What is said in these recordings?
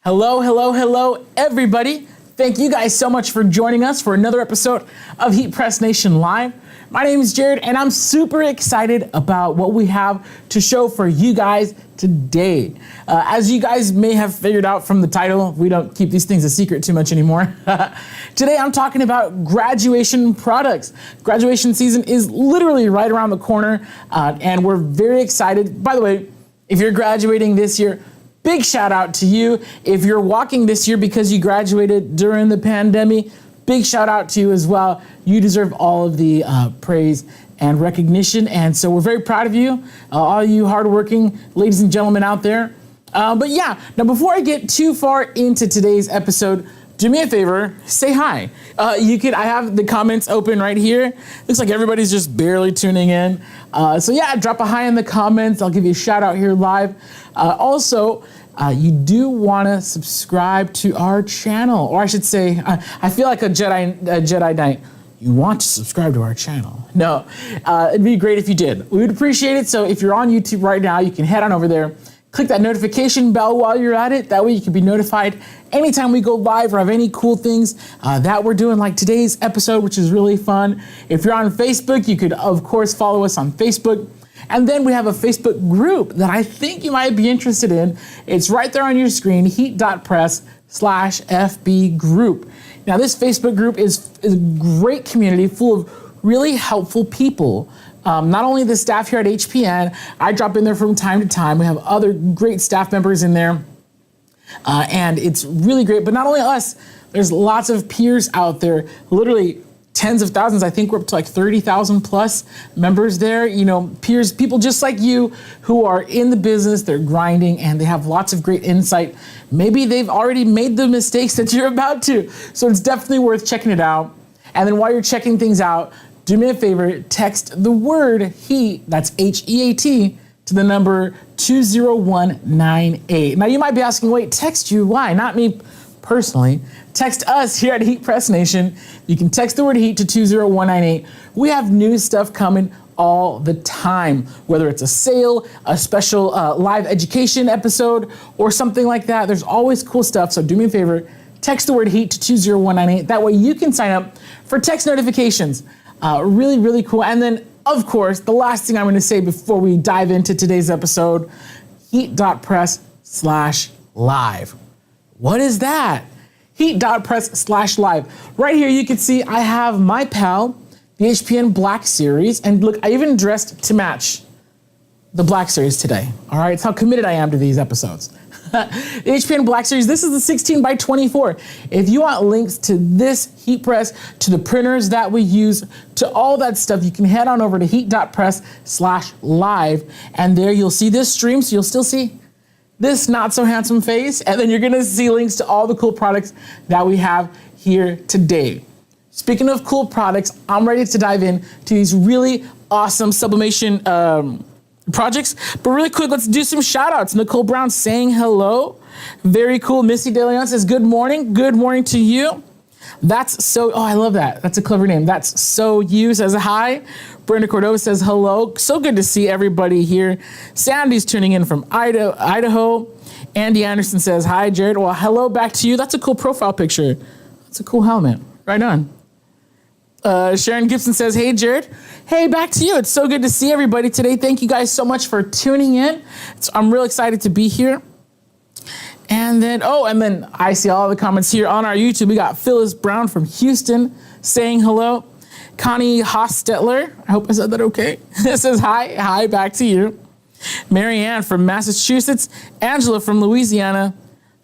Hello, hello, hello, everybody. Thank you guys so much for joining us for another episode of Heat Press Nation Live. My name is Jared, and I'm super excited about what we have to show for you guys today. As you guys may have figured out from the title, we don't keep these things a secret too much anymore. Today, I'm talking about graduation products. Graduation season is literally right around the corner, and we're very excited. By the way, if you're graduating this year, big shout out to you. If you're walking this year because you graduated during the pandemic, big shout out to you as well. You deserve all of the praise and recognition. And so we're very proud of you, all you hardworking ladies and gentlemen out there. But yeah, now before I get too far into today's episode, do me a favor, say hi. I have the comments open right here. Looks like everybody's just barely tuning in. So yeah, drop a hi in the comments. I'll give you a shout out here live. Also, you do want to subscribe to our channel, or I should say, I feel like a Jedi Knight. You want to subscribe to our channel. No, it'd be great if you did. We would appreciate it. So if you're on YouTube right now, you can head on over there, click that notification bell while you're at it. That way you can be notified anytime we go live or have any cool things that we're doing, like today's episode, which is really fun. If you're on Facebook, you could, of course, follow us on Facebook. And then we have a Facebook group that I think you might be interested in. It's right there on your screen, heat.press/FB group. Now, this Facebook group is a great community full of really helpful people. Not only the staff here at HPN, I drop in there from time to time. We have other great staff members in there. And it's really great. But not only us, there's lots of peers out there, literally tens of thousands. I think we're up to like 30,000 plus members there. You know, peers, people just like you who are in the business, they're grinding and they have lots of great insight. Maybe they've already made the mistakes that you're about to. So it's definitely worth checking it out. And then while you're checking things out, do me a favor, text the word HEAT, that's HEAT, to the number 20198. Now you might be asking, wait, text you, why? Not me personally. Text us here at Heat Press Nation. You can text the word HEAT to 20198. We have new stuff coming all the time, whether it's a sale, a special live education episode, or something like that. There's always cool stuff. So do me a favor, text the word HEAT to 20198. That way you can sign up for text notifications. Really, really cool. And then, of course, the last thing I'm going to say before we dive into today's episode, heat.press/live. What is that? Heat.press/live. Right here, you can see I have my pal, the HPN Black Series. And look, I even dressed to match the Black Series today. All right, it's how committed I am to these episodes. The HPN Black Series, this is the 16 by 24. If you want links to this heat press, to the printers that we use, to all that stuff, you can head on over to heat.press/live. And there you'll see this stream, so you'll still see this not so handsome face, and then you're gonna see links to all the cool products that we have here today. Speaking of cool products, I'm ready to dive in to these really awesome sublimation projects. But really quick, let's do some shout outs. Nicole Brown saying hello. Very cool. Missy De Leon says good morning. Good morning to you. That's so, I love that. That's a clever name. That's so you says hi. Brenda Cordova says hello. So good to see everybody here. Sandy's tuning in from Idaho. Andy Anderson says hi, Jared. Well, hello back to you. That's a cool profile picture. That's a cool helmet. Right on. Sharon Gibson says, hey, Jared. Hey, back to you. It's so good to see everybody today. Thank you guys so much for tuning in. I'm real excited to be here. And then I see all the comments here on our YouTube. We got Phyllis Brown from Houston saying hello. Connie Hostetler, I hope I said that okay, says hi, back to you. Marianne from Massachusetts. Angela from Louisiana.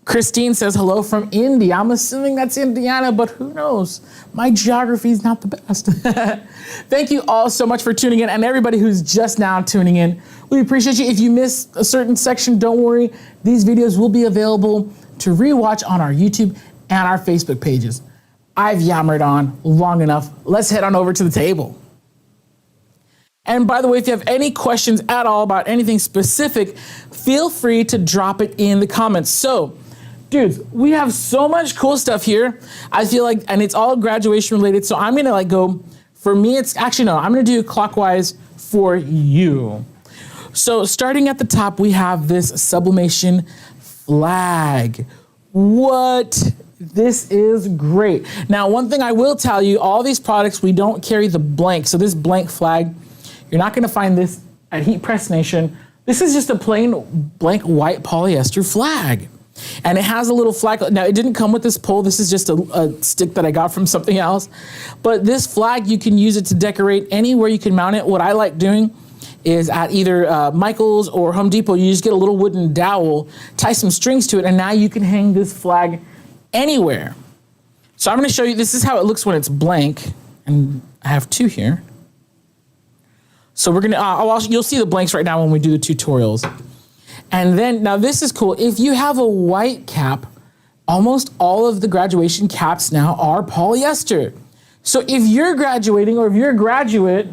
Christine says hello from India. I'm assuming that's Indiana, but who knows? My geography is not the best. Thank you all so much for tuning in, and everybody who's just now tuning in. We appreciate you. If you missed a certain section, don't worry. These videos will be available to rewatch on our YouTube and our Facebook pages. I've yammered on long enough. Let's head on over to the table. And by the way, if you have any questions at all about anything specific, feel free to drop it in the comments. So, dudes, we have so much cool stuff here. I feel like, and it's all graduation related. So I'm gonna go, for me, I'm gonna do clockwise for you. So starting at the top, we have this sublimation flag. What? This is great. Now, one thing I will tell you, all these products, we don't carry the blank. So this blank flag, you're not gonna find this at Heat Press Nation. This is just a plain blank white polyester flag. And it has a little flag. Now, it didn't come with this pole. This is just a stick that I got from something else. But this flag, you can use it to decorate anywhere you can mount it. What I like doing is at either Michael's or Home Depot, you just get a little wooden dowel, tie some strings to it, and now you can hang this flag anywhere. So I'm gonna show you, this is how it looks when it's blank. And I have two here. So we're gonna, you'll see the blanks right now when we do the tutorials. And then, now this is cool. If you have a white cap, almost all of the graduation caps now are polyester. So if you're graduating or if you're a graduate,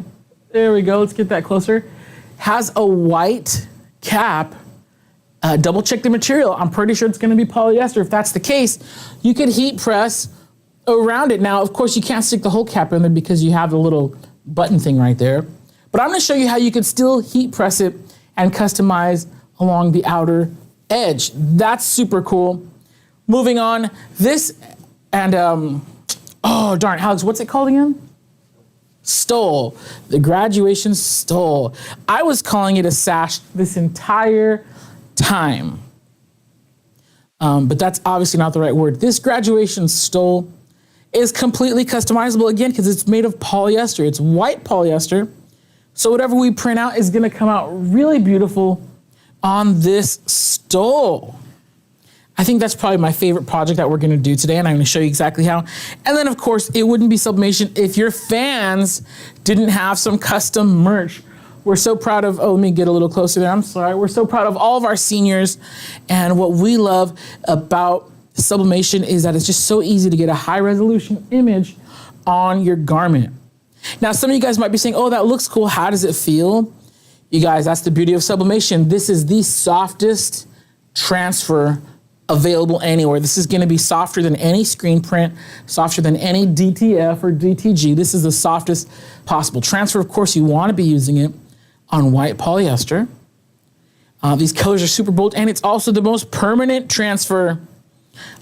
there we go, let's get that closer, has a white cap, double check the material. I'm pretty sure it's gonna be polyester. If that's the case, you could heat press around it. Now, of course, you can't stick the whole cap in there because you have the little button thing right there. But I'm gonna show you how you could still heat press it and customize along the outer edge. That's super cool. Moving on, this and, oh darn, Alex, what's it called again? Stole, the graduation stole. I was calling it a sash this entire time. But that's obviously not the right word. This graduation stole is completely customizable again because it's made of polyester. It's white polyester. So whatever we print out is gonna come out really beautiful on this stole. I think that's probably my favorite project that we're gonna do today, and I'm gonna show you exactly how. And then of course, it wouldn't be Sublimation if your fans didn't have some custom merch. We're so proud of, oh, let me get a little closer there, I'm sorry. We're so proud of all of our seniors, and what we love about Sublimation is that it's just so easy to get a high resolution image on your garment. Now, some of you guys might be saying, oh, that looks cool, how does it feel? You guys, that's the beauty of Sublimation. This is the softest transfer available anywhere. This is gonna be softer than any screen print, softer than any DTF or DTG. This is the softest possible transfer. Of course, you wanna be using it on white polyester. These colors are super bold, and it's also the most permanent transfer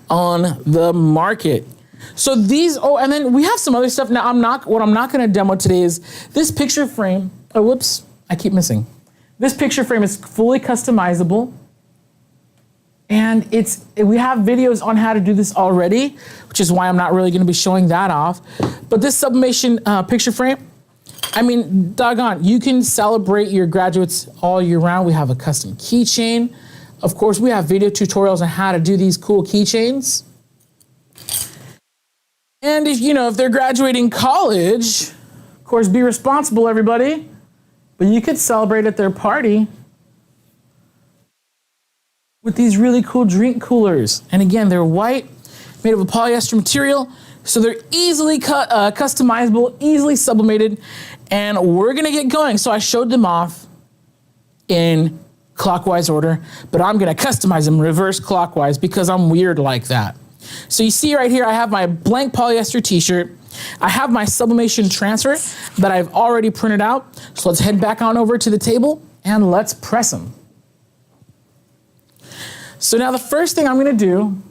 on the market. So these, oh, and then we have some other stuff. Now, what I'm not gonna demo today is this picture frame. Oh, whoops. I keep missing. This picture frame is fully customizable, and we have videos on how to do this already, which is why I'm not really gonna be showing that off. But this Sublimation picture frame, I mean, doggone, you can celebrate your graduates all year round. We have a custom keychain. Of course, we have video tutorials on how to do these cool keychains. And if they're graduating college, of course, be responsible, everybody. But you could celebrate at their party with these really cool drink coolers. And again, they're white, made of a polyester material, so they're easily customizable, easily sublimated, and we're gonna get going. So I showed them off in clockwise order, but I'm gonna customize them reverse clockwise because I'm weird like that. So you see right here, I have my blank polyester t-shirt. I have my Sublimation transfer that I've already printed out. So let's head back on over to the table and let's press them. So now the first thing I'm gonna do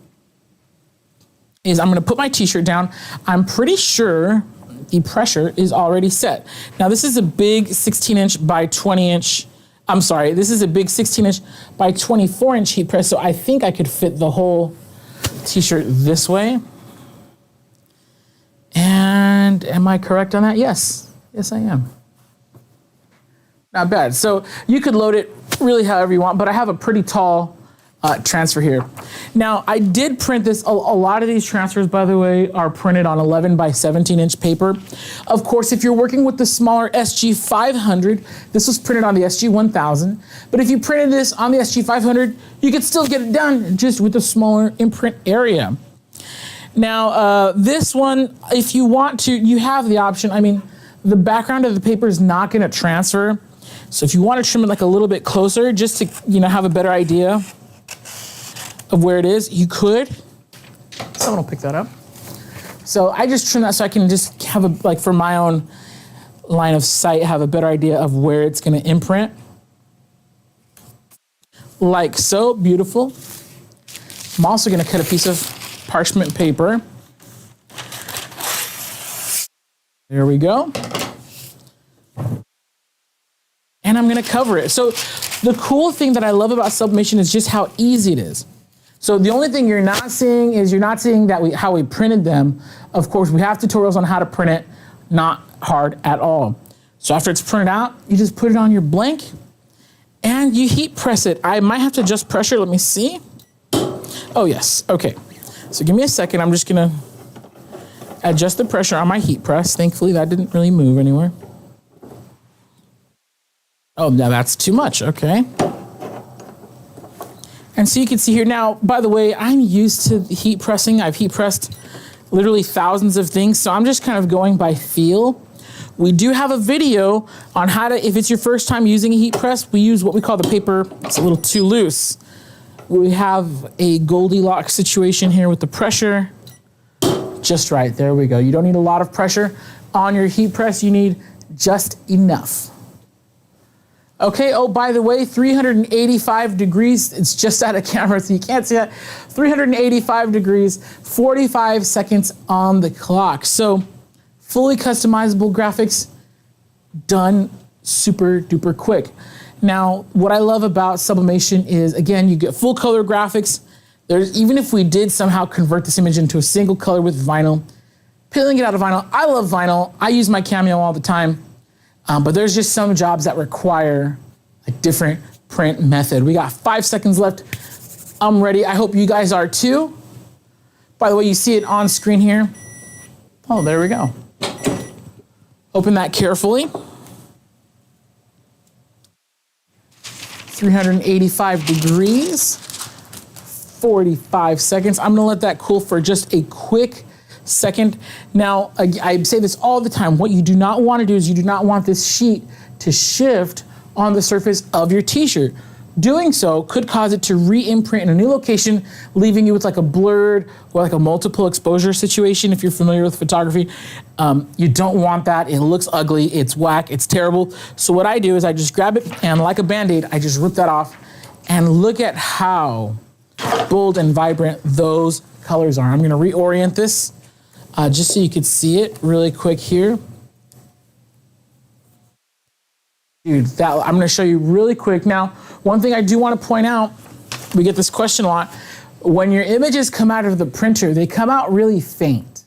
is I'm gonna put my t-shirt down. I'm pretty sure the pressure is already set. Now this is a big 16-inch by 20-inch, I'm sorry, this is a big 16-inch by 24-inch heat press, so I think I could fit the whole t-shirt this way. And am I correct on that? Yes, yes I am. Not bad. So you could load it really however you want, but I have a pretty tall transfer here. Now I did print this, a lot of these transfers, by the way, are printed on 11 by 17-inch paper. Of course, if you're working with the smaller SG500, this was printed on the SG1000, but if you printed this on the SG500, you could still get it done just with a smaller imprint area. Now, this one, if you want to, you have the option. I mean, the background of the paper is not gonna transfer, so if you want to trim it like a little bit closer, just to have a better idea of where it is, you could. Someone will pick that up. So I just trim that so I can just have like for my own line of sight, have a better idea of where it's gonna imprint. Like so, beautiful. I'm also gonna cut a piece of parchment paper. There we go. And I'm gonna cover it. So the cool thing that I love about sublimation is just how easy it is. So the only thing you're not seeing is how we printed them. Of course, we have tutorials on how to print it, not hard at all. So after it's printed out, you just put it on your blank and you heat press it. I might have to adjust pressure, let me see. Oh yes, okay. So give me a second, I'm just gonna adjust the pressure on my heat press. Thankfully that didn't really move anywhere. Oh, now that's too much, okay. And so you can see here now, by the way, I'm used to heat pressing. I've heat pressed literally thousands of things, so I'm just kind of going by feel. We do have a video on how to, if it's your first time using a heat press, we use what we call the paper, it's a little too loose. We have a Goldilocks situation here with the pressure. Just right, there we go. You don't need a lot of pressure on your heat press, you need just enough. Okay, oh, by the way, 385 degrees, it's just out of camera, so you can't see that. 385 degrees, 45 seconds on the clock. So, fully customizable graphics, done super duper quick. Now, what I love about sublimation is, again, you get full color graphics. Even if we did somehow convert this image into a single color with vinyl, peeling it out of vinyl, I love vinyl. I use my Cameo all the time. But there's just some jobs that require a different print method. We got 5 seconds left. I'm ready. I hope you guys are too. By the way, you see it on screen here. Oh, there we go. Open that carefully. 385 degrees, 45 seconds. I'm gonna let that cool for just a quick second. Now, I say this all the time. What you do not want to do is you do not want this sheet to shift on the surface of your t-shirt. Doing so could cause it to re-imprint in a new location, leaving you with like a blurred or like a multiple exposure situation if you're familiar with photography. You don't want that. It looks ugly, it's whack, it's terrible. So what I do is I just grab it and like a Band-Aid, I just rip that off and look at how bold and vibrant those colors are. I'm gonna reorient this just so you could see it really quick here. Dude, I'm gonna show you really quick. Now, one thing I do wanna point out, we get this question a lot, when your images come out of the printer, they come out really faint,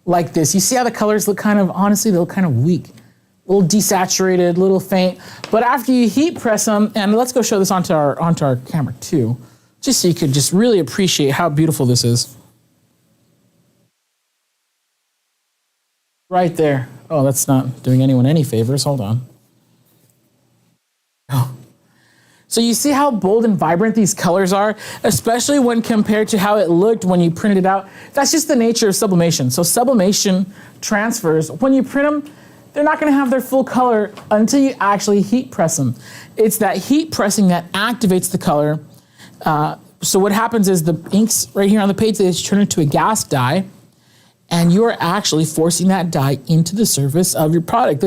like this. You see how the colors look kind of, honestly, they look kind of weak, a little desaturated, a little faint. But after you heat press them, and let's go show this onto our camera too, just so you could just really appreciate how beautiful this is. Right there. Oh, that's not doing anyone any favors. Hold on. Oh. So you see how bold and vibrant these colors are, especially when compared to how it looked when you printed it out. That's just the nature of sublimation. So sublimation transfers, when you print them, they're not gonna have their full color until you actually heat press them. It's that heat pressing that activates the color. So what happens is the inks right here on the page, they just turn into a gas dye, and you are actually forcing that dye into the surface of your product.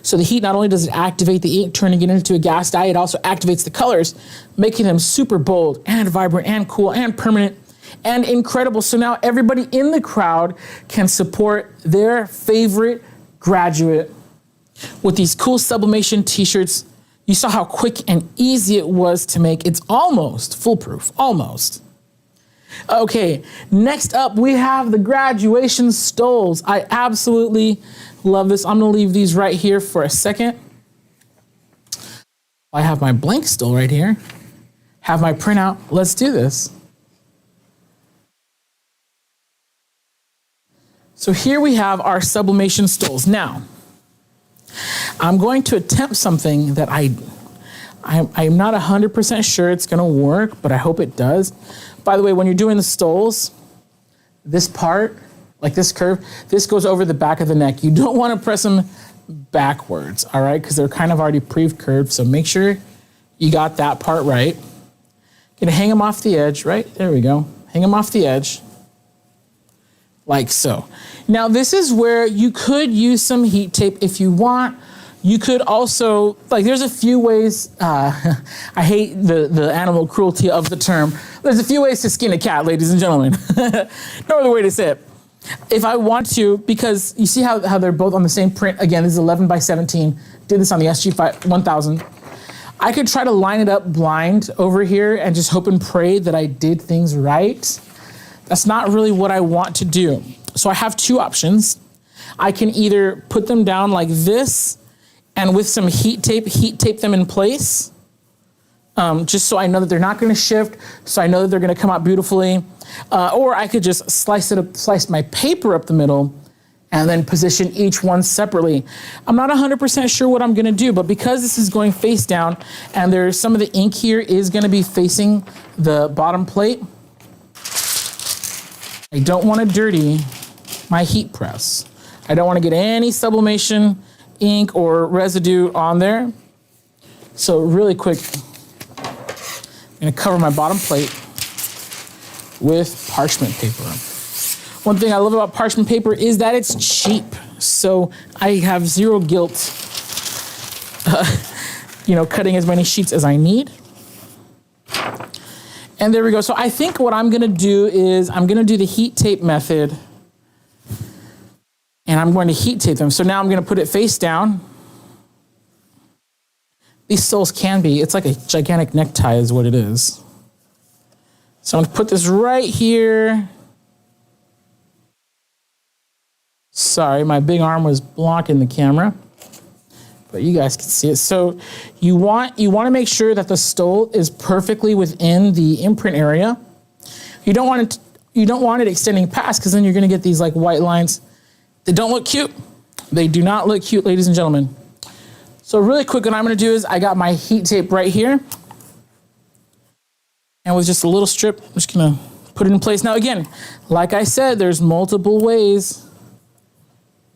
So the heat, not only does it activate the ink, turning it into a gas dye, it also activates the colors, making them super bold and vibrant and cool and permanent and incredible. So now everybody in the crowd can support their favorite graduate with these cool sublimation t-shirts. You saw how quick and easy it was to make. It's almost foolproof, almost. Okay, next up we have the graduation stoles. I absolutely love this. I'm gonna leave these right here for a second. I have my blank stole right here, have my printout. Let's do this. So here we have our sublimation stoles. Now, I'm going to attempt something that I'm not 100% sure it's gonna work, but I hope it does. By the way, when you're doing the stoles, this part, like this curve, this goes over the back of the neck. You don't wanna press them backwards, all right? Because they're kind of already pre-curved, so make sure you got that part right. Gonna hang them off the edge, right? There we go. Hang them off the edge, like so. Now this is where you could use some heat tape if you want. You could also, like, there's a few ways, I hate the animal cruelty of the term. There's a few ways to skin a cat, ladies and gentlemen. No other way to say it. If I want to, because you see how they're both on the same print. Again, this is 11 by 17. Did this on the SG 1000. I could try to line it up blind over here and just hope and pray that I did things right. That's not really what I want to do. So I have two options. I can either put them down like this and with some heat tape them in place, just so I know that they're not gonna shift, so I know that they're gonna come out beautifully. Or I could just slice my paper up the middle and then position each one separately. I'm not 100% sure what I'm gonna do, but because this is going face down and there's some of the ink here is gonna be facing the bottom plate, I don't wanna dirty my heat press. I don't wanna get any sublimation ink or residue on there. So really quick, I'm gonna cover my bottom plate with parchment paper. One thing I love about parchment paper is that it's cheap. So I have zero guilt, cutting as many sheets as I need. And there we go. So I think what I'm gonna do is I'm gonna do the heat tape method and I'm going to heat tape them. So now I'm gonna put it face down. These soles can be, it's like a gigantic necktie is what it is. So I'm gonna put this right here. Sorry, my big arm was blocking the camera, but you guys can see it. So you want to make sure that the stole is perfectly within the imprint area. You don't want it extending past, because then you're gonna get these like white lines. They don't look cute. They do not look cute, ladies and gentlemen. So really quick, what I'm gonna do is I got my heat tape right here. And with just a little strip, I'm just gonna put it in place. Now again, like I said, there's multiple ways.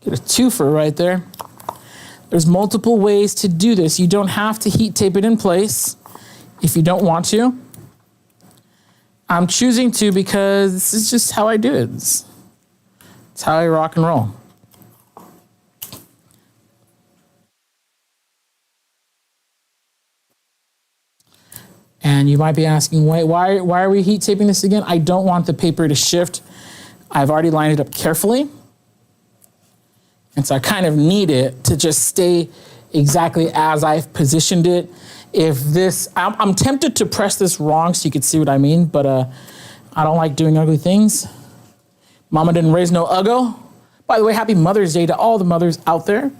Get a twofer right there. There's multiple ways to do this. You don't have to heat tape it in place if you don't want to. I'm choosing to because this is just how I do it. It's how I rock and roll. And you might be asking, wait, why are we heat taping this again? I don't want the paper to shift. I've already lined it up carefully. And so I kind of need it to just stay exactly as I've positioned it. If this, I'm tempted to press this wrong so you can see what I mean, but I don't like doing ugly things. Mama didn't raise no uggo. By the way, happy Mother's Day to all the mothers out there.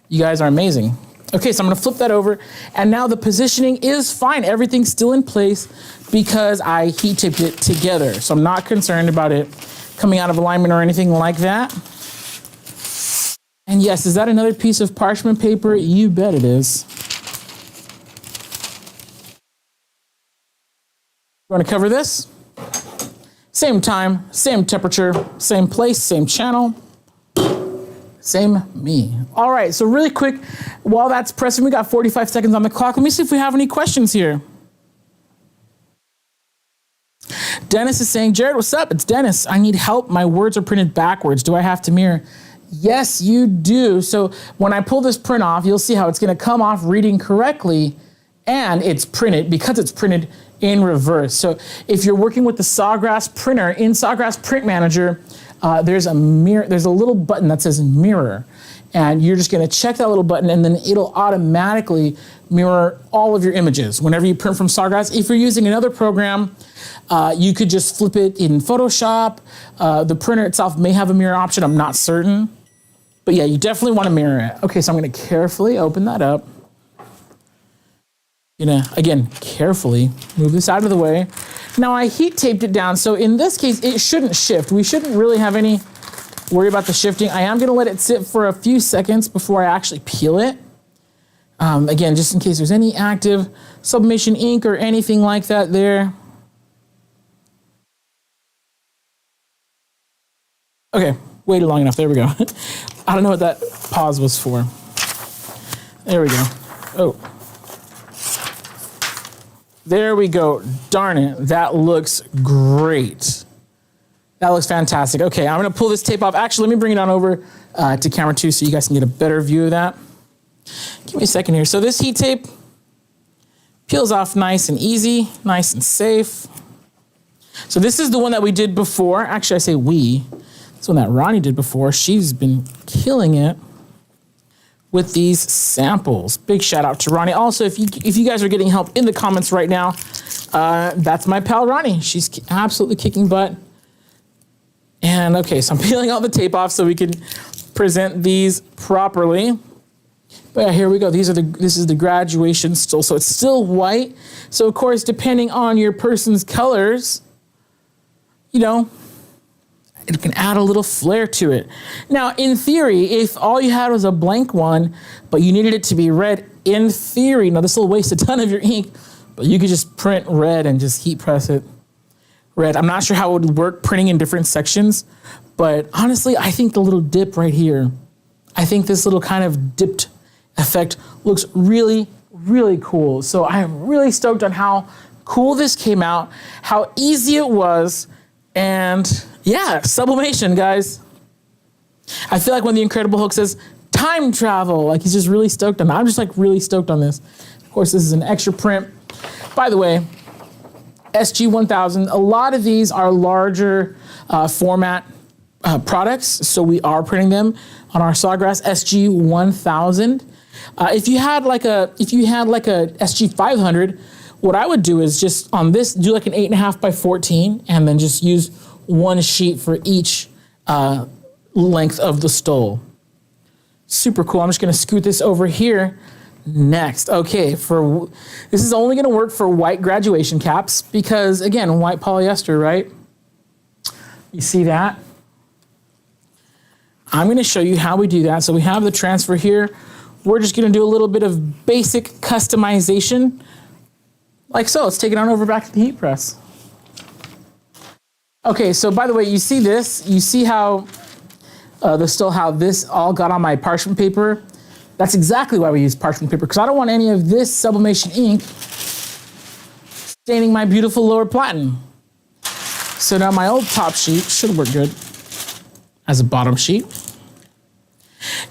You guys are amazing. Okay, so I'm gonna flip that over, and now the positioning is fine. Everything's still in place because I heat taped it together. So I'm not concerned about it coming out of alignment or anything like that. And yes, is that another piece of parchment paper? You bet it is. We're gonna cover this. Same time, same temperature, same place, same channel. Same me. All right, so really quick, while that's pressing, we got 45 seconds on the clock. Let me see if we have any questions here. Dennis is saying, Jared, what's up? It's Dennis. I need help. My words are printed backwards. Do I have to mirror? Yes, you do. So when I pull this print off, you'll see how it's gonna come off reading correctly, and it's printed because it's printed in reverse. So if you're working with the Sawgrass printer, in Sawgrass Print Manager, there's a mirror, there's a little button that says mirror, and you're just gonna check that little button and then it'll automatically mirror all of your images. Whenever you print from Sawgrass, if you're using another program, you could just flip it in Photoshop. The printer itself may have a mirror option, I'm not certain. But yeah, you definitely wanna mirror it. Okay, so I'm gonna carefully open that up. Again, carefully move this out of the way. Now I heat taped it down, so in this case, it shouldn't shift. We shouldn't really have any worry about the shifting. I am gonna let it sit for a few seconds before I actually peel it. Again, just in case there's any active sublimation ink or anything like that there. Okay, waited long enough, there we go. I don't know what that pause was for. There we go. Oh. There we go. Darn it, that looks great. That looks fantastic. Okay, I'm gonna pull this tape off. Actually, let me bring it on over to camera 2 so you guys can get a better view of that. Give me a second here. So this heat tape peels off nice and easy, nice and safe. So this is the one that we did before. Actually, I say we. It's one that Ronnie did before. She's been killing it with these samples. Big shout out to Ronnie. Also, if you guys are getting help in the comments right now, that's my pal Ronnie. She's absolutely kicking butt. And okay, so I'm peeling all the tape off so we can present these properly. But yeah, here we go. This is the graduation still. So it's still white. So of course, depending on your person's colors, you know, it can add a little flair to it. Now, in theory, if all you had was a blank one, but you needed it to be red, in theory, now this will waste a ton of your ink, but you could just print red and just heat press it red. I'm not sure how it would work printing in different sections, but honestly, I think the little dip right here, I think this little kind of dipped effect looks really, really cool. So I am really stoked on how cool this came out, how easy it was, and yeah, sublimation, guys. I feel like when the Incredible Hulk says time travel, like he's just really stoked on that. I'm just like really stoked on this. Of course, this is an extra print. By the way, SG-1000, a lot of these are larger format products, so we are printing them on our Sawgrass SG-1000. If you had like a SG-500, what I would do is just on this, do like an 8.5 by 14, and then just use one sheet for each length of the stole. Super cool. I'm just gonna scoot this over here next. Okay, this is only gonna work for white graduation caps because again, white polyester, right? You see that? I'm gonna show you how we do that. So we have the transfer here. We're just gonna do a little bit of basic customization like so. Let's take it on over back to the heat press. Okay, so by the way, you see this? You see how how this all got on my parchment paper? That's exactly why we use parchment paper, because I don't want any of this sublimation ink staining my beautiful lower platen. So now my old top sheet should work good as a bottom sheet.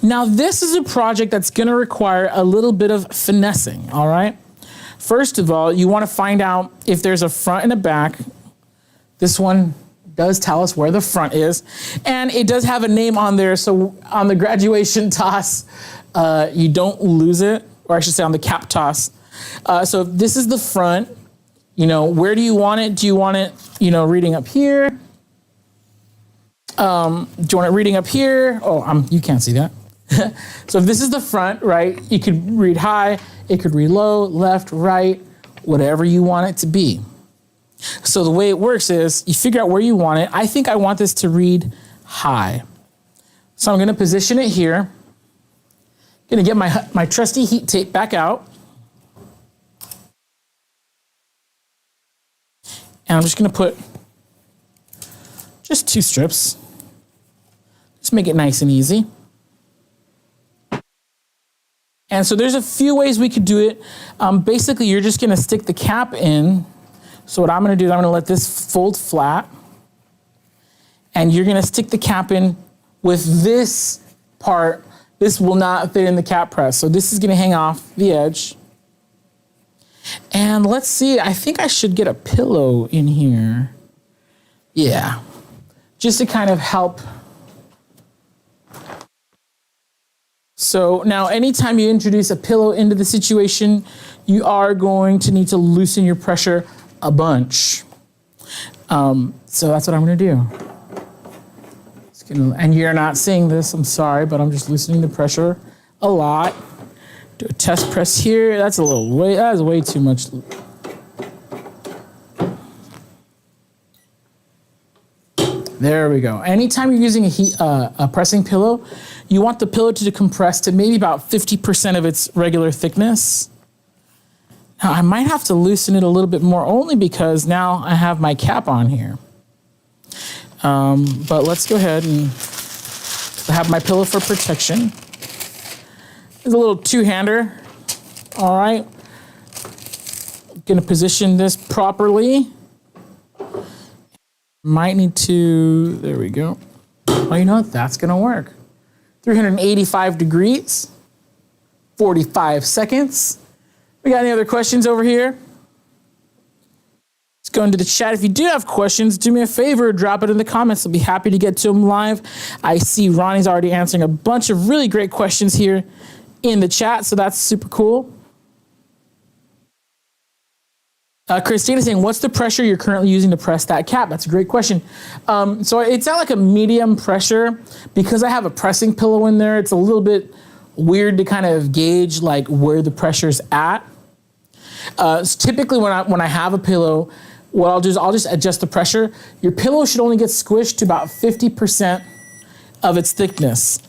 Now this is a project that's gonna require a little bit of finessing, all right? First of all, you wanna find out if there's a front and a back. This one does tell us where the front is, and it does have a name on there, so on the graduation toss, you don't lose it, or I should say on the cap toss. So if this is the front, you know, where do you want it? Do you want it, you know, reading up here? Do you want it reading up here? Oh, you can't see that. So if this is the front, right, you could read high, it could read low, left, right, whatever you want it to be. So the way it works is you figure out where you want it. I think I want this to read high. So I'm gonna position it here. Gonna get my trusty heat tape back out. And I'm just gonna put just 2 strips. Just make it nice and easy. And so there's a few ways we could do it. Basically, you're just gonna stick the cap in. So what I'm gonna do is I'm gonna let this fold flat, and you're gonna stick the cap in with this part. This will not fit in the cap press. So this is gonna hang off the edge. And let's see, I think I should get a pillow in here. Yeah, just to kind of help. So now anytime you introduce a pillow into the situation, you are going to need to loosen your pressure a bunch. So that's what I'm gonna do. And you're not seeing this, I'm sorry, but I'm just loosening the pressure a lot. Do a test press here. That is way too much. There we go. Anytime you're using a pressing pillow, you want the pillow to compress to maybe about 50% of its regular thickness. Now, I might have to loosen it a little bit more only because now I have my cap on here. But let's go ahead and have my pillow for protection. There's a little two-hander. All right. Gonna position this properly. Might need to, there we go. Oh, you know what? That's gonna work. 385 degrees. 45 seconds. We got any other questions over here? Let's go into the chat. If you do have questions, do me a favor, drop it in the comments. I'll be happy to get to them live. I see Ronnie's already answering a bunch of really great questions here in the chat, so that's super cool. Christina's saying, what's the pressure you're currently using to press that cap? That's a great question. So it's at like a medium pressure. Because I have a pressing pillow in there, it's a little bit weird to kind of gauge like where the pressure's at. So typically when I have a pillow, what I'll do is I'll just adjust the pressure. Your pillow should only get squished to about 50% of its thickness.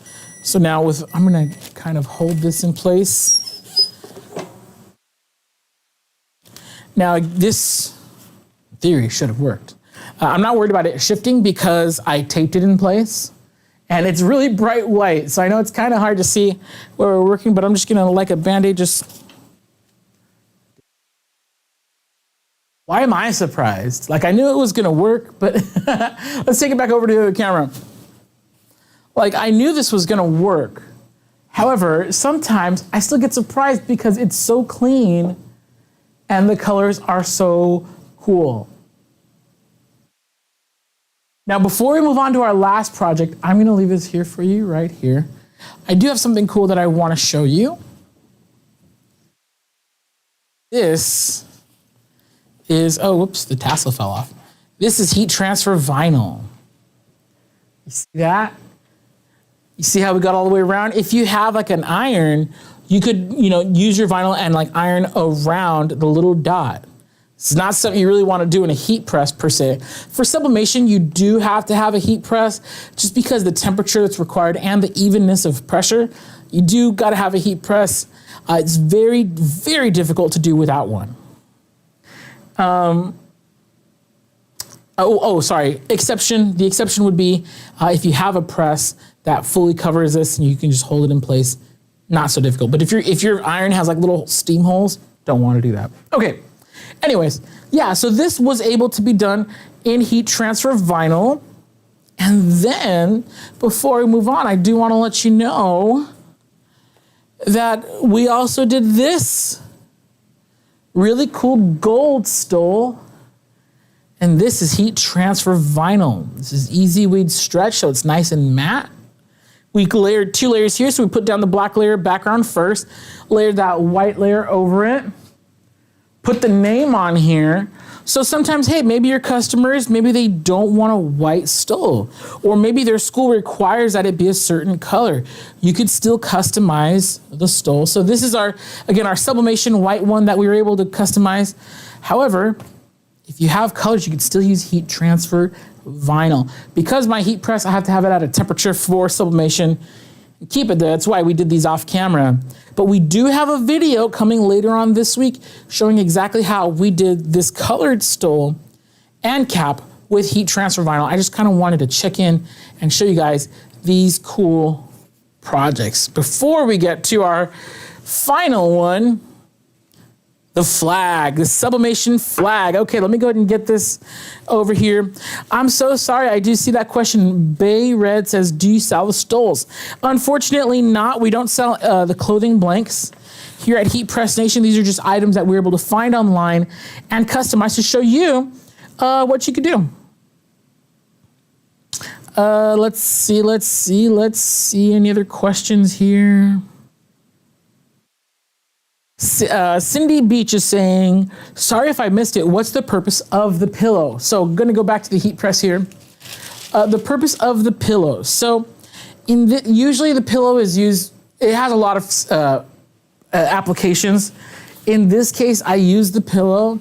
So now I'm gonna kind of hold this in place. Now this theory should have worked. I'm not worried about it shifting because I taped it in place and it's really bright white. So I know it's kind of hard to see where we're working, but I'm just gonna, like a Band-Aid, just. Why am I surprised? Like I knew it was gonna work, but let's take it back over to the other camera. Like I knew this was gonna work. However, sometimes I still get surprised because it's so clean and the colors are so cool. Now, before we move on to our last project, I'm gonna leave this here for you right here. I do have something cool that I wanna show you. This is, oh, whoops, the tassel fell off. This is heat transfer vinyl. You see that? You see how we got all the way around? If you have like an iron, you could, use your vinyl and like iron around the little dot. It's not something you really want to do in a heat press per se. For sublimation, you do have to have a heat press just because the temperature that's required and the evenness of pressure, you do got to have a heat press. It's very, very difficult to do without one. Sorry. Exception. The exception would be if you have a press that fully covers this and you can just hold it in place. Not so difficult. But if your iron has like little steam holes, don't want to do that. Okay. Anyways, yeah, so this was able to be done in heat transfer vinyl. And then before we move on, I do want to let you know that we also did this really cool gold stole. And this is heat transfer vinyl. This is easy weed stretch, so it's nice and matte. We layered 2 layers here, so we put down the black layer background first, layered that white layer over it, put the name on here. So sometimes, hey, maybe your customers, maybe they don't want a white stole, or maybe their school requires that it be a certain color. You could still customize the stole. So this is our sublimation white one that we were able to customize. However, if you have colors, you can still use heat transfer vinyl. Because my heat press, I have to have it at a temperature for sublimation. Keep it there. That's why we did these off camera. But we do have a video coming later on this week showing exactly how we did this colored stole and cap with heat transfer vinyl. I just kind of wanted to check in and show you guys these cool projects. Before we get to our final one, the flag, the sublimation flag. Okay, let me go ahead and get this over here. I'm so sorry, I do see that question. Bay Red says, do you sell the stoles? Unfortunately not. We don't sell the clothing blanks here at Heat Press Nation. These are just items that we're able to find online and customize to show you what you could do. Let's see. Any other questions here? Cindy Beach is saying, sorry if I missed it. What's the purpose of the pillow? So I'm going to go back to the heat press here. The purpose of the pillow. So usually the pillow is used, it has a lot of applications. In this case, I use the pillow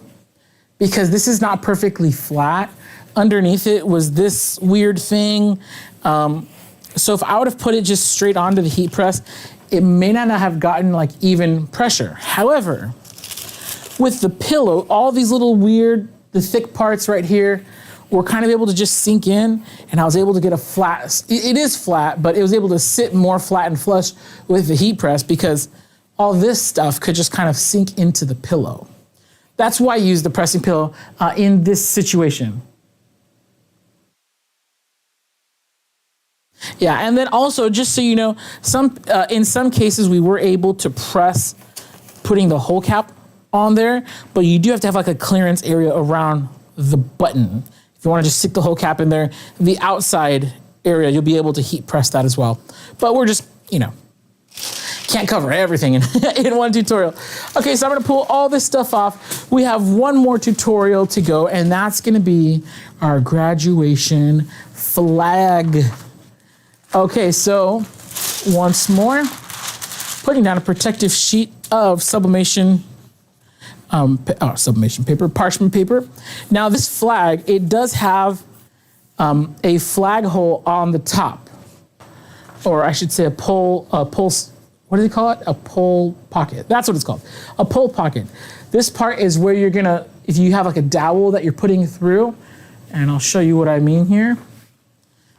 because this is not perfectly flat. Underneath it was this weird thing. So if I would have put it just straight onto the heat press, it may not have gotten like even pressure. However, with the pillow, all these little weird, the thick parts right here were kind of able to just sink in, and I was able to get a flat, it is flat, but it was able to sit more flat and flush with the heat press because all this stuff could just kind of sink into the pillow. That's why I use the pressing pillow in this situation. Yeah, and then also, just so you know, in some cases we were able to press putting the whole cap on there, but you do have to have like a clearance area around the button. If you want to just stick the whole cap in there, the outside area, you'll be able to heat press that as well. But we're just, can't cover everything in one tutorial. Okay, so I'm gonna pull all this stuff off. We have one more tutorial to go, and that's gonna be our graduation flag. Okay, so once more, putting down a protective sheet of sublimation paper, parchment paper. Now this flag, it does have a flag hole on the top, or I should say a pole, what do they call it? A pole pocket. That's what it's called, a pole pocket. This part is where you're gonna, if you have like a dowel that you're putting through, and I'll show you what I mean here.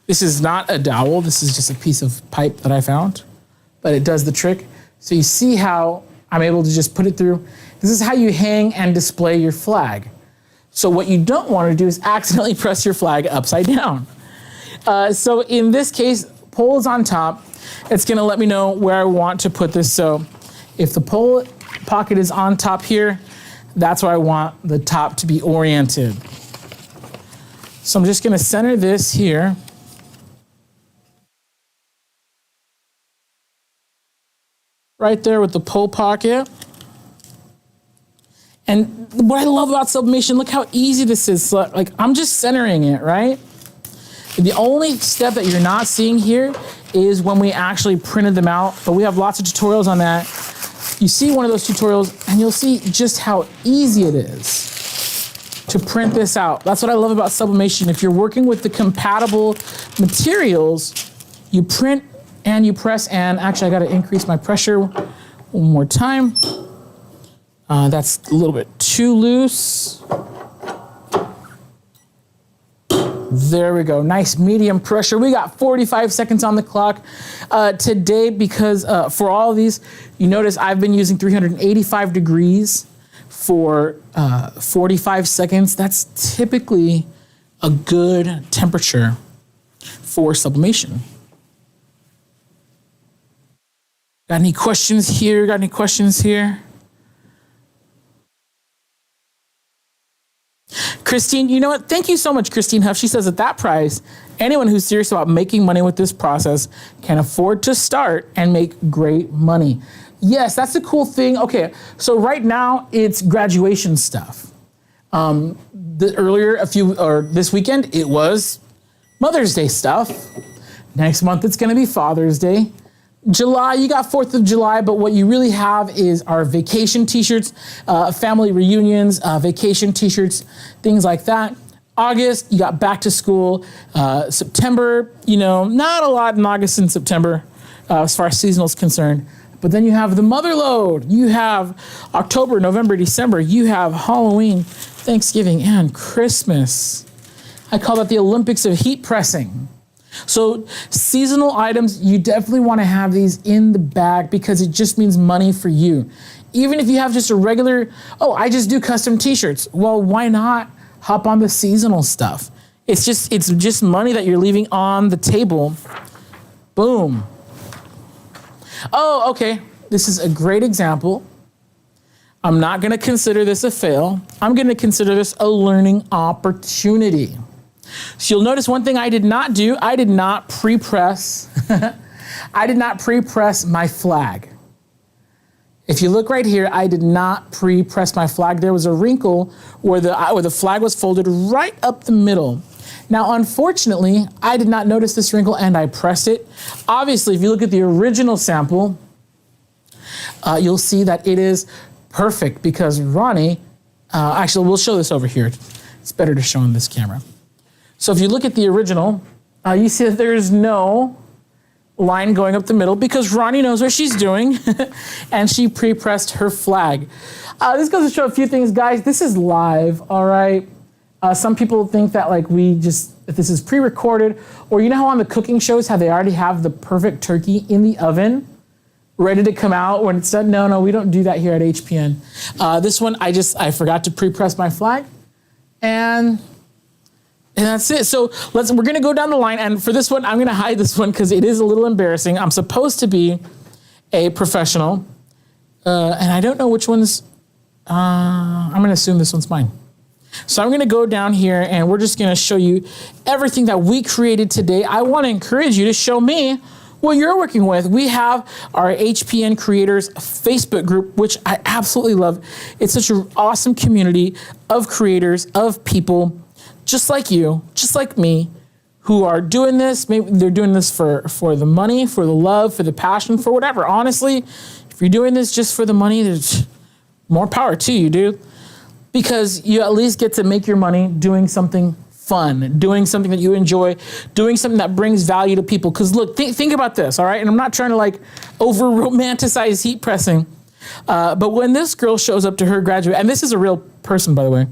This is not a dowel, this is just a piece of pipe that I found, but it does the trick. So you see how I'm able to just put it through. This is how you hang and display your flag. So what you don't want to do is accidentally press your flag upside down. So in this case, pole is on top. It's gonna let me know where I want to put this. So if the pole pocket is on top here, that's where I want the top to be oriented. So I'm just gonna center this here. Right there with the pole pocket. And what I love about sublimation, look how easy this is. So, like, I'm just centering it, right? The only step that you're not seeing here is when we actually printed them out, but we have lots of tutorials on that. You see one of those tutorials and you'll see just how easy it is to print this out. That's what I love about sublimation. If you're working with the compatible materials, you print and you press, and actually I gotta increase my pressure one more time. That's a little bit too loose. There we go, nice medium pressure. We got 45 seconds on the clock today because for all of these, you notice I've been using 385 degrees for 45 seconds. That's typically a good temperature for sublimation. Got any questions here? Got any questions here? Christine, you know what? Thank you so much, Christine Huff. She says at that price, anyone who's serious about making money with this process can afford to start and make great money. Yes, that's the cool thing. Okay, so right now it's graduation stuff. This weekend, it was Mother's Day stuff. Next month, it's gonna be Father's Day. July, you got 4th of July, but what you really have is our vacation t-shirts, family reunions, vacation t-shirts, things like that. August, you got back to school. September, not a lot in August and September as far as seasonal is concerned. But then you have the mother load. You have October, November, December. You have Halloween, Thanksgiving, and Christmas. I call that the Olympics of heat pressing. So seasonal items, you definitely want to have these in the bag because it just means money for you. Even if you have just a regular, I just do custom t-shirts. Well, why not hop on the seasonal stuff? It's just money that you're leaving on the table. Boom. Oh, okay. This is a great example. I'm not going to consider this a fail. I'm going to consider this a learning opportunity. So you'll notice one thing I did not do, I did not pre-press, I did not pre-press my flag. If you look right here, I did not pre-press my flag. There was a wrinkle where the flag was folded right up the middle. Now, unfortunately, I did not notice this wrinkle and I pressed it. Obviously, if you look at the original sample, you'll see that it is perfect because Ronnie, actually, we'll show this over here. It's better to show on this camera. So if you look at the original, you see that there's no line going up the middle because Ronnie knows what she's doing and she pre-pressed her flag. This goes to show a few things, guys. This is live, all right? Some people think that if this is pre-recorded, or you know how on the cooking shows how they already have the perfect turkey in the oven, ready to come out when it's done? No, we don't do that here at HPN. This one, I forgot to pre-press my flag, and And that's it. So we're going to go down the line. And for this one, I'm going to hide this one because it is a little embarrassing. I'm supposed to be a professional. And I don't know which one's, I'm going to assume this one's mine. So I'm going to go down here and we're just going to show you everything that we created today. I want to encourage you to show me what you're working with. We have our HPN Creators Facebook group, which I absolutely love. It's such an awesome community of creators, of people just like you, just like me, who are doing this. Maybe they're doing this for the money, for the love, for the passion, for whatever. Honestly, if you're doing this just for the money, there's more power to you, dude. Because you at least get to make your money doing something fun, doing something that you enjoy, doing something that brings value to people. Because look, think about this, all right? And I'm not trying to like over romanticize heat pressing, but when this girl shows up to her graduate, and this is a real person, by the way,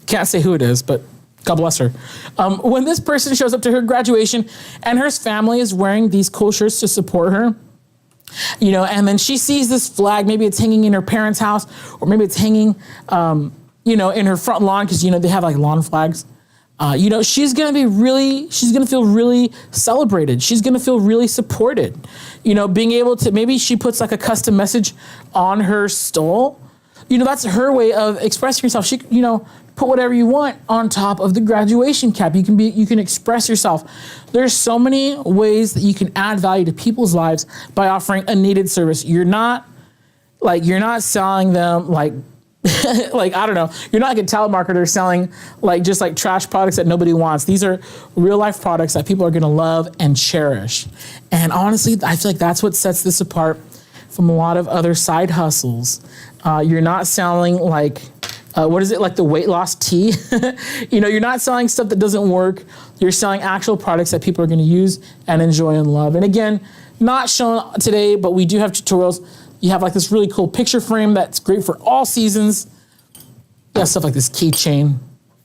can't say who it is, but God bless her. When this person shows up to her graduation and her family is wearing these cool shirts to support her, you know, and then she sees this flag, maybe it's hanging in her parents' house, or maybe it's hanging, you know, in her front lawn, because, you know, they have like lawn flags. You know, she's going to feel really celebrated. She's going to feel really supported. You know, being able to, maybe she puts like a custom message on her stole. You know, that's her way of expressing herself. She, you know, put whatever you want on top of the graduation cap. You can express yourself. There's so many ways that you can add value to people's lives by offering a needed service. You're not selling them like, like, I don't know, you're not like a telemarketer selling like just like trash products that nobody wants. These are real life products that people are going to love and cherish. And honestly, I feel like that's what sets this apart from a lot of other side hustles. You're not selling like, what is it, like the weight loss tea? You know, you're not selling stuff that doesn't work. You're selling actual products that people are going to use and enjoy and love. And again, not shown today, but we do have tutorials. You have like this really cool picture frame that's great for all seasons. You have stuff like this keychain,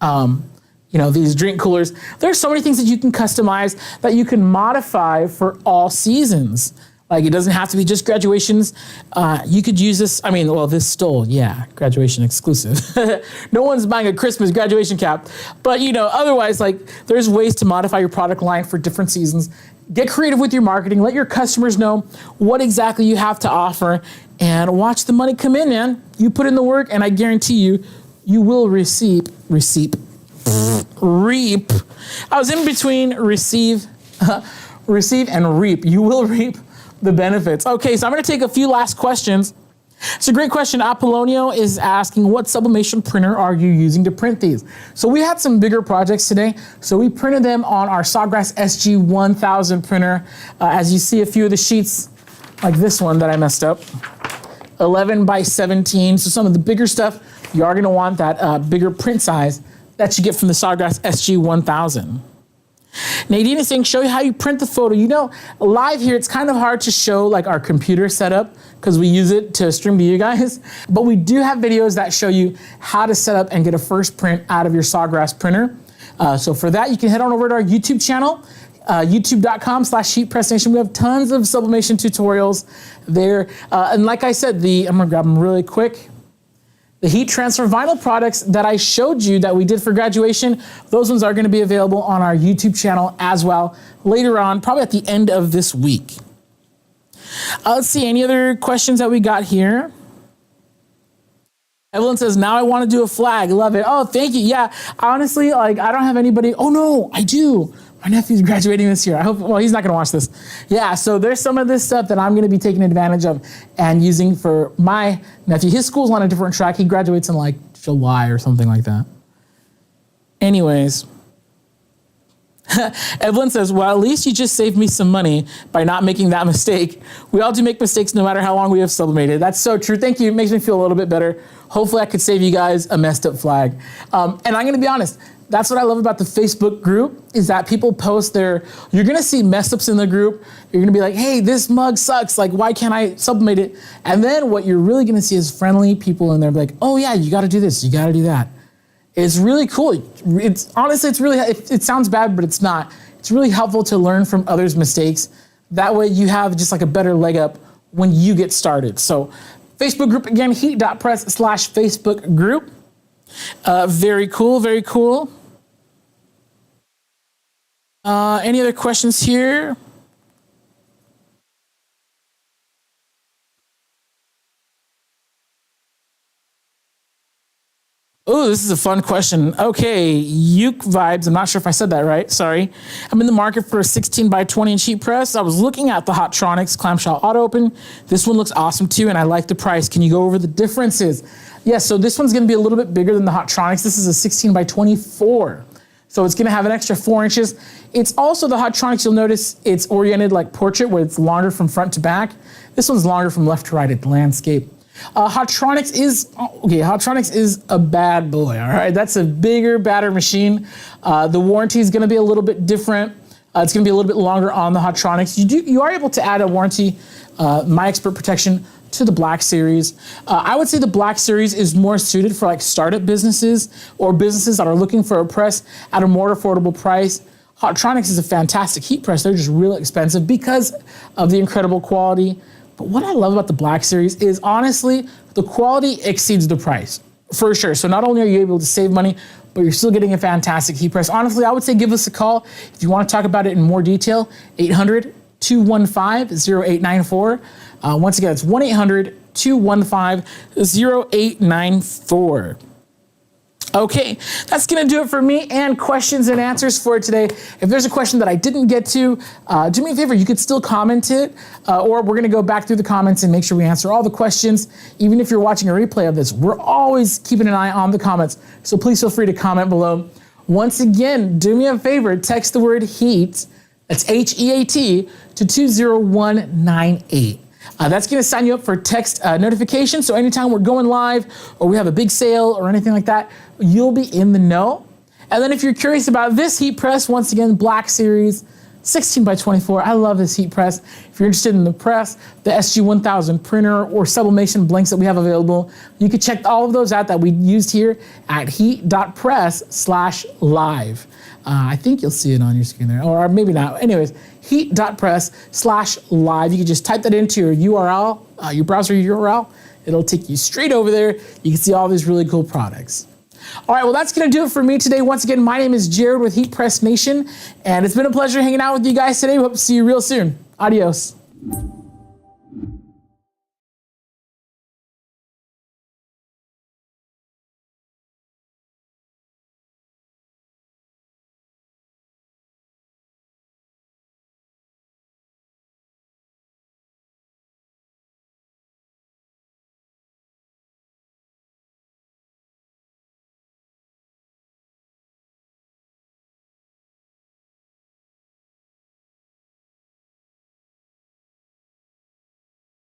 you know, these drink coolers. There's so many things that you can customize that you can modify for all seasons. Like it doesn't have to be just graduations. You could use this. I mean, well, this stole, yeah, graduation exclusive. No one's buying a Christmas graduation cap. But, you know, otherwise, like there's ways to modify your product line for different seasons. Get creative with your marketing. Let your customers know what exactly you have to offer and watch the money come in, man. You put in the work and I guarantee you, you will reap. I was in between receive and reap. You will reap the benefits. Okay, so I'm going to take a few last questions. It's a great question. Apollonio is asking, what sublimation printer are you using to print these? So we had some bigger projects today. So we printed them on our Sawgrass SG-1000 printer. As you see, a few of the sheets, like this one that I messed up, 11 by 17. So some of the bigger stuff, you are going to want that bigger print size that you get from the Sawgrass SG-1000. Nadine is saying, show you how you print the photo. You know, live here, it's kind of hard to show like our computer setup because we use it to stream to you guys. But we do have videos that show you how to set up and get a first print out of your Sawgrass printer. So for that, you can head on over to our YouTube channel, youtube.com/heatpressnation. We have tons of sublimation tutorials there. And like I said, I'm gonna grab them really quick. The heat transfer vinyl products that I showed you that we did for graduation, those ones are going to be available on our YouTube channel as well later on, probably at the end of this week. Let's see, any other questions that we got here? Evelyn says, now I want to do a flag. Love it. Oh, thank you. Yeah, honestly, like I don't have anybody. Oh no, I do. My nephew's graduating this year. I hope, well, he's not going to watch this. Yeah, so there's some of this stuff that I'm going to be taking advantage of and using for my nephew. His school's on a different track. He graduates in like July or something like that. Anyways, Evelyn says, well, at least you just saved me some money by not making that mistake. We all do make mistakes no matter how long we have sublimated. That's so true. Thank you. It makes me feel a little bit better. Hopefully I could save you guys a messed up flag. And I'm going to be honest. That's what I love about the Facebook group is that people post you're going to see mess ups in the group. You're going to be like, hey, this mug sucks. Like, why can't I sublimate it? And then what you're really going to see is friendly people in there like, oh yeah, you got to do this. You got to do that. It's really cool. It's honestly, it's really, it sounds bad, but it's not. It's really helpful to learn from others' mistakes. That way you have just like a better leg up when you get started. So Facebook group, again, heat.press/Facebook group. Very cool, very cool. Any other questions here? Oh, this is a fun question. Okay, Uke Vibes. I'm not sure if I said that right. Sorry. I'm in the market for a 16 by 20 inch heat press. I was looking at the Hotronix clamshell auto open. This one looks awesome too, and I like the price. Can you go over the differences? Yes, so this one's gonna be a little bit bigger than the Hotronix. This is a 16 by 24. So it's gonna have an extra 4 inches. It's also the Hotronix, you'll notice it's oriented like portrait where it's longer from front to back. This one's longer from left to right at landscape. Hotronix is a bad boy, all right? That's a bigger, badder machine. The warranty is gonna be a little bit different. It's gonna be a little bit longer on the Hotronix. You are able to add a warranty, My Expert Protection, to the Black Series. I would say the Black Series is more suited for like startup businesses or businesses that are looking for a press at a more affordable price. Hotronix is a fantastic heat press. They're just real expensive because of the incredible quality. But what I love about the Black Series is honestly, the quality exceeds the price, for sure. So not only are you able to save money, but you're still getting a fantastic heat press. Honestly, I would say give us a call if you want to talk about it in more detail, 800-215-0894. Once again, it's 1-800-215-0894. Okay, that's gonna do it for me and questions and answers for today. If there's a question that I didn't get to, do me a favor, you could still comment it, or we're gonna go back through the comments and make sure we answer all the questions. Even if you're watching a replay of this, we're always keeping an eye on the comments, so please feel free to comment below. Once again, do me a favor, text the word HEAT, that's H-E-A-T, to 20198. That's gonna sign you up for text notifications, so anytime we're going live or we have a big sale or anything like that, you'll be in the know. And then if you're curious about this heat press, once again, Black Series, 16 by 24. I love this heat press. If you're interested in the press, the SG-1000 printer or sublimation blanks that we have available, you can check all of those out that we used here at heat.press/live. I think you'll see it on your screen there, or maybe not. Anyways, heat.press/live. You can just type that into your URL, your browser URL. It'll take you straight over there. You can see all these really cool products. All right, well, that's gonna do it for me today. Once again, my name is Jared with Heat Press Nation, and it's been a pleasure hanging out with you guys today. We hope to see you real soon. Adios.